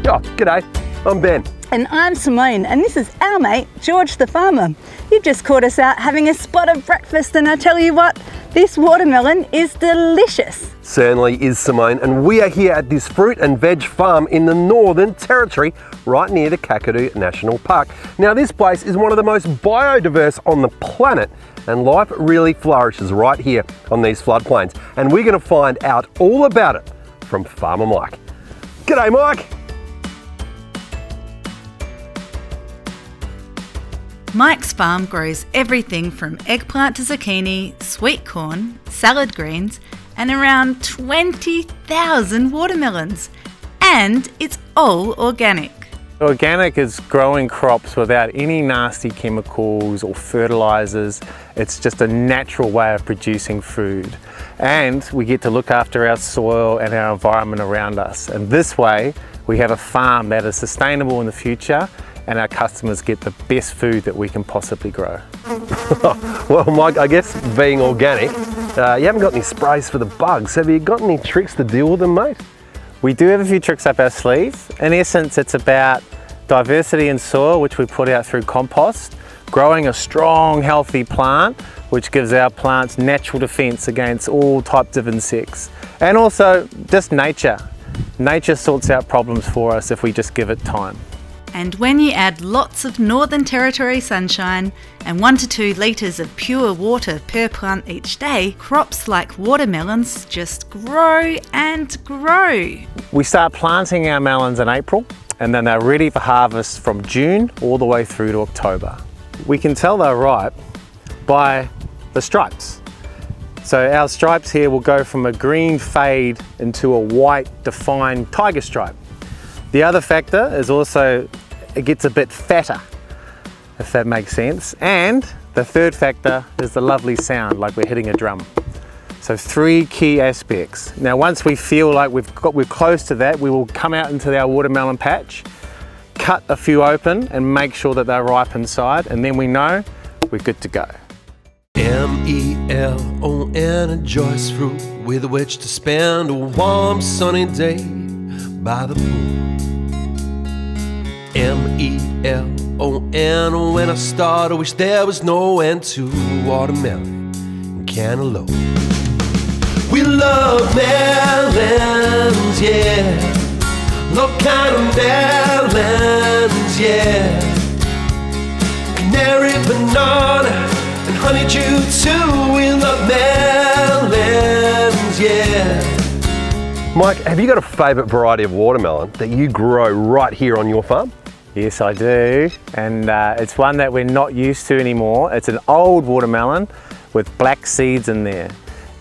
Oh, g'day, I'm Ben. And I'm Simone, and this is our mate, George the farmer. You've just caught us out having a spot of breakfast, and I tell you what, this watermelon is delicious. Certainly is, Simone, and we are here at this fruit and veg farm in the Northern Territory, right near the Kakadu National Park. Now, this place is one of the most biodiverse on the planet, and life really flourishes right here on these floodplains. And we're going to find out all about it from Farmer Mike. G'day, Mike. Mike's farm grows everything from eggplant to zucchini, sweet corn, salad greens, and around 20,000 watermelons. And it's all organic. Organic is growing crops without any nasty chemicals or fertilizers. It's just a natural way of producing food. And we get to look after our soil and our environment around us. And this way, we have a farm that is sustainable in the future, and our customers get the best food that we can possibly grow. Well, Mike, I guess being organic, you haven't got any sprays for the bugs. Have you got any tricks to deal with them, mate? We do have a few tricks up our sleeve. In essence, it's about diversity in soil, which we put out through compost, growing a strong, healthy plant, which gives our plants natural defense against all types of insects. And also just nature. Nature sorts out problems for us if we just give it time. And when you add lots of Northern Territory sunshine and 1 to 2 litres of pure water per plant each day, crops like watermelons just grow and grow. We start planting our melons in April, and then they're ready for harvest from June all the way through to October. We can tell they're ripe by the stripes. So our stripes here will go from a green fade into a white defined tiger stripe. The other factor is also it gets a bit fatter, if that makes sense. And the third factor is the lovely sound, like we're hitting a drum. So 3 key aspects. Now, once we feel like we're close to that, we will come out into our watermelon patch, cut a few open and make sure that they're ripe inside, and then we know we're good to go. M-E-L-O-N, a joyous fruit with which to spend a warm sunny day by the pool. M-E-L-O-N, when I start I wish there was no end to watermelon and cantaloupe. We love melons, yeah, no kind of melons, yeah. Canary, banana, and honeydew too. We love melons, yeah. Mike, have you got a favourite variety of watermelon that you grow right here on your farm? Yes, I do, and it's one that we're not used to anymore. It's an old watermelon with black seeds in there.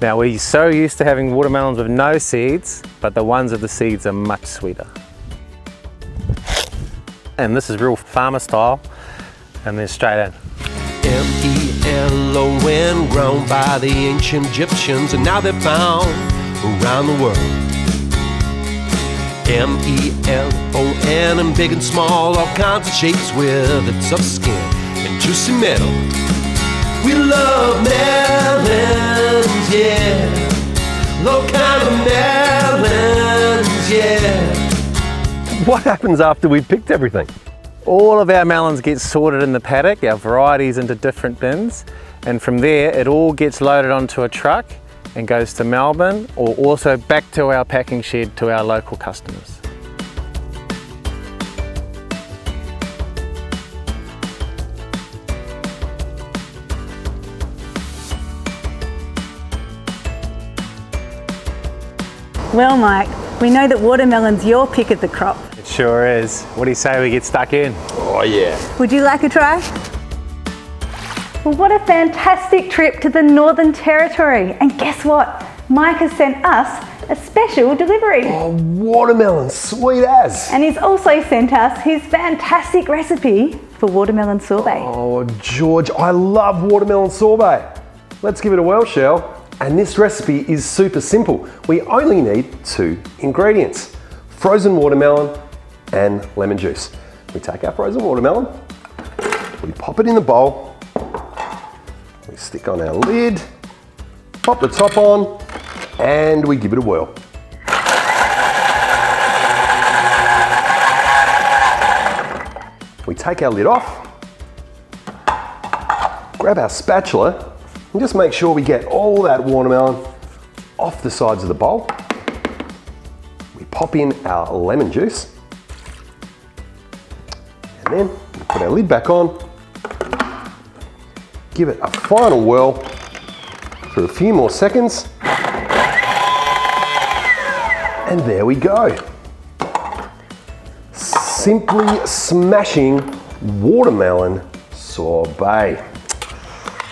Now, we're so used to having watermelons with no seeds, but the ones with the seeds are much sweeter. And this is real farmer style, and then straight in. M-E-L-O-N, grown by the ancient Egyptians, and now they're found around the world. M-E-L-O-N, and big and small, all kinds of shapes with a tough skin and juicy metal. We love melons, yeah, low kind of melons, yeah. What happens after we've picked everything? All of our melons get sorted in the paddock, our varieties into different bins, and from there it all gets loaded onto a truck and goes to Melbourne, or also back to our packing shed to our local customers. Well, Mike, we know that watermelon's your pick of the crop. It sure is. What do you say we get stuck in? Oh yeah. Would you like a try? Well, what a fantastic trip to the Northern Territory. And guess what? Mike has sent us a special delivery. Oh, watermelon, sweet as. And he's also sent us his fantastic recipe for watermelon sorbet. Oh, George, I love watermelon sorbet. Let's give it a whirl, shall? And this recipe is super simple. We only need 2 ingredients: frozen watermelon and lemon juice. We take our frozen watermelon, we pop it in the bowl, we stick on our lid, pop the top on, and we give it a whirl. We take our lid off, grab our spatula, and just make sure we get all that watermelon off the sides of the bowl. We pop in our lemon juice, and then we put our lid back on, give it a final whirl for a few more seconds, and there we go. Simply smashing watermelon sorbet.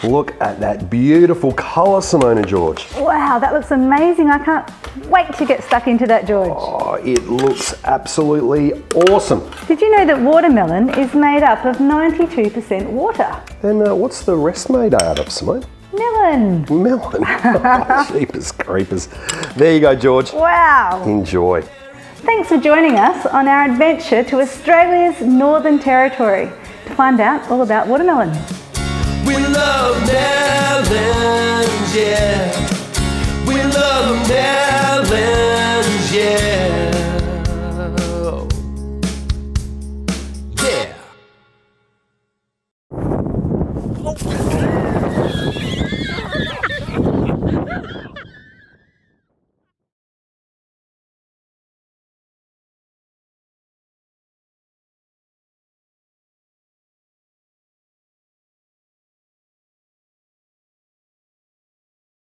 Look at that beautiful colour, Simone and George. Wow, that looks amazing. I can't wait to get stuck into that, George. Oh, it looks absolutely awesome. Did you know that watermelon is made up of 92% water? And what's the rest made out of, Simone? Melon. Melon. Oh, jeepers creepers. There you go, George. Wow. Enjoy. Thanks for joining us on our adventure to Australia's Northern Territory to find out all about watermelon. We love melons, yeah. We love melons, yeah.